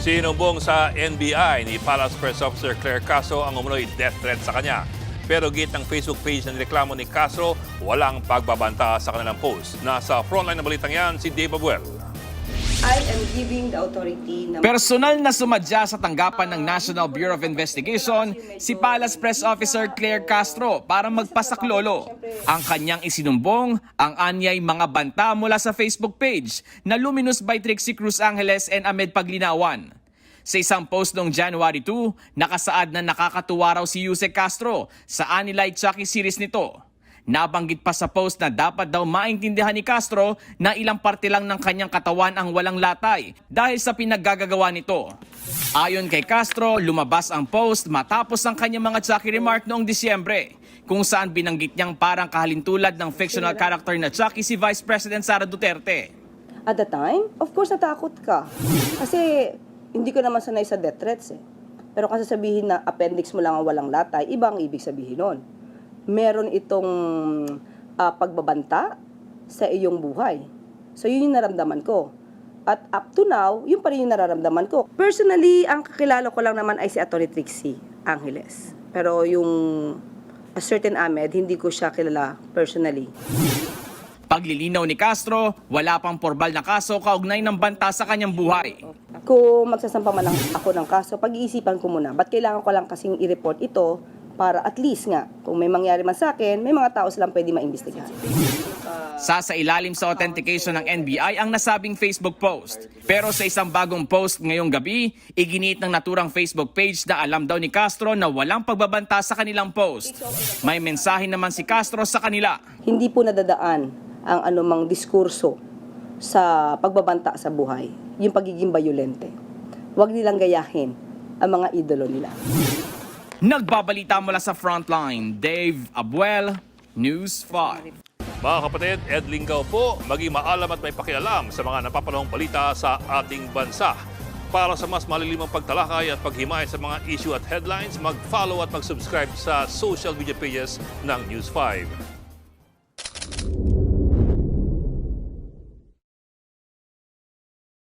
Sinumbong sa NBI ni Palace Press Officer Claire Castro ang umunoy death threat sa kanya. Pero git ng Facebook page na nireklamo ni Castro, walang pagbabanta sa kanilang post. Nasa frontline na balitang yan, si Dave Abuel. I am giving the authority na... Personal na sumadya sa tanggapan ng National Bureau of Investigation si Palace Press Officer Claire Castro para magpasaklolo. Ang kanyang isinumbong ang anyay mga banta mula sa Facebook page na Luminous by Trixie Cruz Angeles and Ahmed Paglinawan. Sa isang post noong January 2, nakasaad na nakakatuwa raw si Yusek Castro sa Anilay Chucky series nito. Nabanggit pa sa post na dapat daw maintindihan ni Castro na ilang parte lang ng kanyang katawan ang walang latay dahil sa pinaggagawa nito. Ayon kay Castro, lumabas ang post matapos ang kanyang mga Chucky remark noong Disyembre, kung saan binanggit niyang parang kahalintulad ng fictional character na Chucky si Vice President Sara Duterte. At the time, of course natakot ka. Kasi hindi ko naman sanay sa death threats eh. Pero kasi sabihin na appendix mo lang ang walang latay, iba ang ibig sabihin nun. Meron itong pagbabanta sa iyong buhay. So yun yung naramdaman ko. At up to now, yun pa rin yung nararamdaman ko. Personally, ang kakilala ko lang naman ay si Atty. Trixie Angeles. Pero yung a certain Ahmed, hindi ko siya kilala personally. Paglilinaw ni Castro, wala pang porbal na kaso kaugnay ng banta sa kanyang buhay. Kung magsasampa man lang ako ng kaso, pag-iisipan ko muna. Ba't kailangan ko lang kasing i-report ito para at least nga, kung may mangyari man sa akin, may mga tao silang pwede maimbestigahan. Sa ilalim sa authentication ng NBI ang nasabing Facebook post. Pero sa isang bagong post ngayong gabi, iginiit ng naturang Facebook page na alam daw ni Castro na walang pagbabanta sa kanilang post. May mensahe naman si Castro sa kanila. Hindi po nadadaan ang anumang diskurso sa pagbabanta sa buhay, yung pagiging bayolente. Huwag nilang gayahin ang mga idolo nila. Nagbabalita mula sa Frontline, Dave Abuel, News 5. Mga kapatid, Ed Lingaw po, maging maalam at may pakialam sa mga napapanahong balita sa ating bansa. Para sa mas malilimang pagtalakay at paghimay sa mga issue at headlines, mag-follow at mag-subscribe sa social media pages ng News 5.